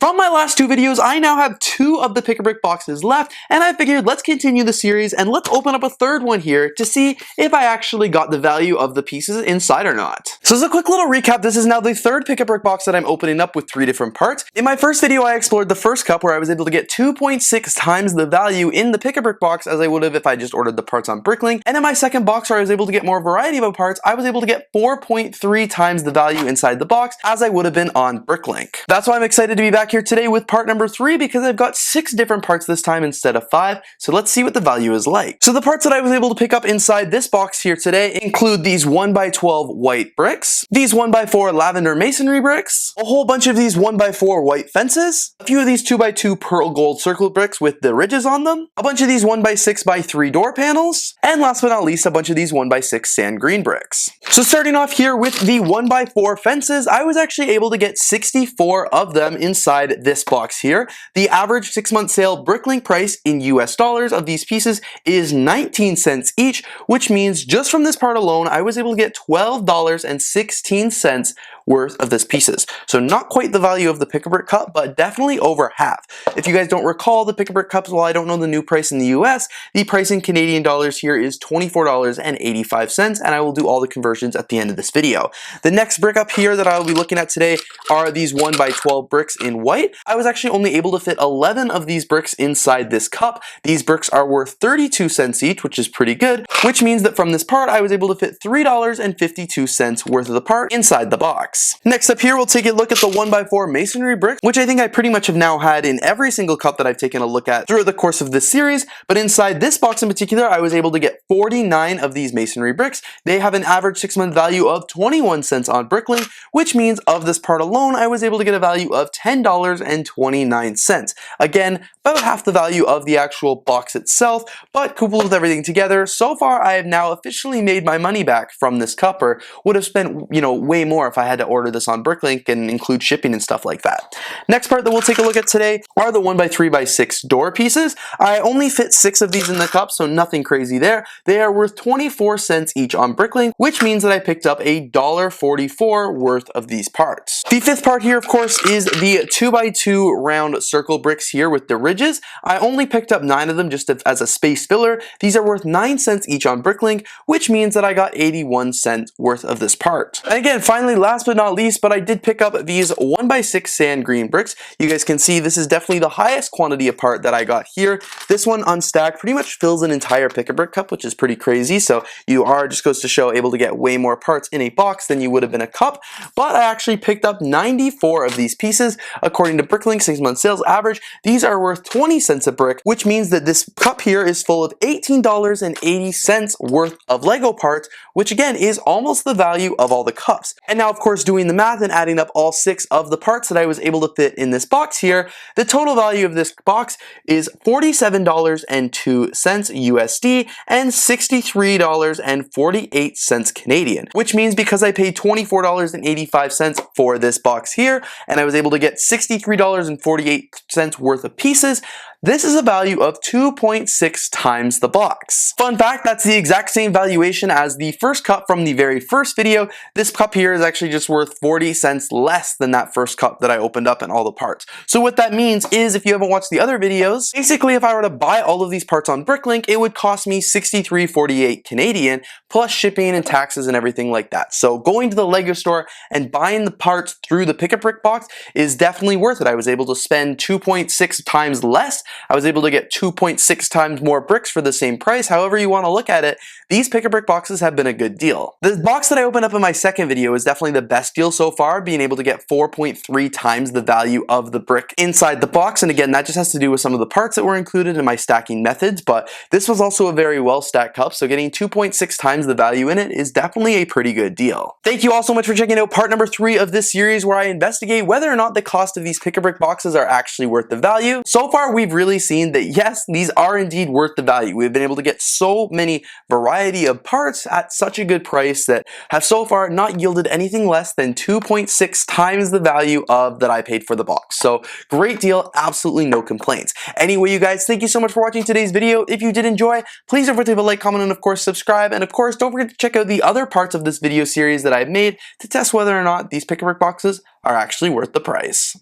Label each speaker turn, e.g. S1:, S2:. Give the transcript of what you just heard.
S1: From my last two videos, I now have 2 of the Pick-a-Brick boxes left, and I figured let's continue the series and let's open up a third one here to see if I actually got the value of the pieces inside or not. So as a quick little recap, this is now the third Pick-a-Brick box that I'm opening up with 3 different parts. In my first video, I explored the first cup where I was able to get 2.6 times the value in the Pick-a-Brick box as I would have if I just ordered the parts on Bricklink. And in my second box where I was able to get more variety of parts, I was able to get 4.3 times the value inside the box as I would have been on Bricklink. That's why I'm excited to be back here today with part number 3 because I've got 6 different parts this time instead of 5, so let's see what the value is like. So the parts that I was able to pick up inside this box here today include these 1x12 white bricks, these 1x4 lavender masonry bricks, a whole bunch of these 1x4 white fences, a few of these 2x2 pearl gold circle bricks with the ridges on them, a bunch of these 1x6x3 door panels, and last but not least a bunch of these 1x6 sand green bricks. So starting off here with the 1x4 fences, I was actually able to get 64 of them inside this box here. The average 6-month sale Bricklink price in US dollars of these pieces is 19 cents each, which means just from this part alone, I was able to get $12.16 worth of this pieces. So not quite the value of the Pick-a-Brick cup, but definitely over half. If you guys don't recall, the Pick-a-Brick cups, while I don't know the new price in the US, the price in Canadian dollars here is $24.85, and I will do all the conversions at the end of this video. The next brick up here that I will be looking at today are these 1x12 bricks in white. I was actually only able to fit 11 of these bricks inside this cup. These bricks are worth 32 cents each, which is pretty good, which means that from this part, I was able to fit $3.52 worth of the part inside the box. Next up here, we'll take a look at the 1x4 masonry brick, which I think I pretty much have now had in every single cup that I've taken a look at throughout the course of this series, but inside this box in particular, I was able to get 49 of these masonry bricks. They have an average 6-month value of 21 cents on Bricklink, which means of this part alone, I was able to get a value of $10.29. Again, about half the value of the actual box itself, but coupled with everything together, so far I have now officially made my money back from this cup, or would have spent, way more if I had to order this on Bricklink and include shipping and stuff like that. Next part that we'll take a look at today are the 1x3x6 door pieces. I only fit 6 of these in the cup, so nothing crazy there. They are worth 24 cents each on Bricklink, which means that I picked up $1.44 worth of these parts. The fifth part here, of course, is the 2x2 round circle bricks here with the ridges. I only picked up 9 of them just as a space filler. These are worth 9 cents each on Bricklink, which means that I got 81 cents worth of this part. And again, finally, last but not least, but I did pick up these 1x6 sand green bricks. You guys can see this is definitely the highest quantity of part that I got here. This one unstacked pretty much fills an entire Pick-a-Brick cup, which is pretty crazy. So you are, just goes to show, able to get way more parts in a box than you would have in a cup. But I actually picked up 94 of these pieces. According to Bricklink 6-month sales average, these are worth 20 cents a brick, which means that this cup here is full of $18.80 worth of Lego parts, which again is almost the value of all the cups. And now, of course, doing the math and adding up all 6 of the parts that I was able to fit in this box here, the total value of this box is $47.02 USD and $63.48 Canadian, which means because I paid $24.85 for this box here, and I was able to get $63.48 worth of pieces, this is a value of 2.6 times the box. Fun fact, that's the exact same valuation as the first cup from the very first video. This cup here is actually just worth 40 cents less than that first cup that I opened up and all the parts. So what that means is, if you haven't watched the other videos, basically if I were to buy all of these parts on Bricklink, it would cost me $63.48 Canadian, plus shipping and taxes and everything like that. So going to the Lego store and buying the parts through the Pick-a-Brick box is definitely worth it. I was able to spend 2.6 times less. I was able to get 2.6 times more bricks for the same price. However you want to look at it, these Pick-a-Brick boxes have been a good deal. The box that I opened up in my second video is definitely the best deal so far, being able to get 4.3 times the value of the brick inside the box. And again, that just has to do with some of the parts that were included in my stacking methods, but this was also a very well stacked cup, so getting 2.6 times the value in it is definitely a pretty good deal. Thank you all so much for checking out part number 3 of this series, where I investigate whether or not the cost of these Pick-a-Brick boxes are actually worth the value. So far, we've really seen that yes, these are indeed worth the value. We've been able to get so many variety of parts at such a good price that have so far not yielded anything less than 2.6 times the value of that I paid for the box. So great deal, absolutely no complaints. Anyway, you guys, thank you so much for watching today's video. If you did enjoy, please don't forget to leave a like, comment, and of course subscribe. And of course, don't forget to check out the other parts of this video series that I've made to test whether or not these Pick-a-Brick boxes are actually worth the price.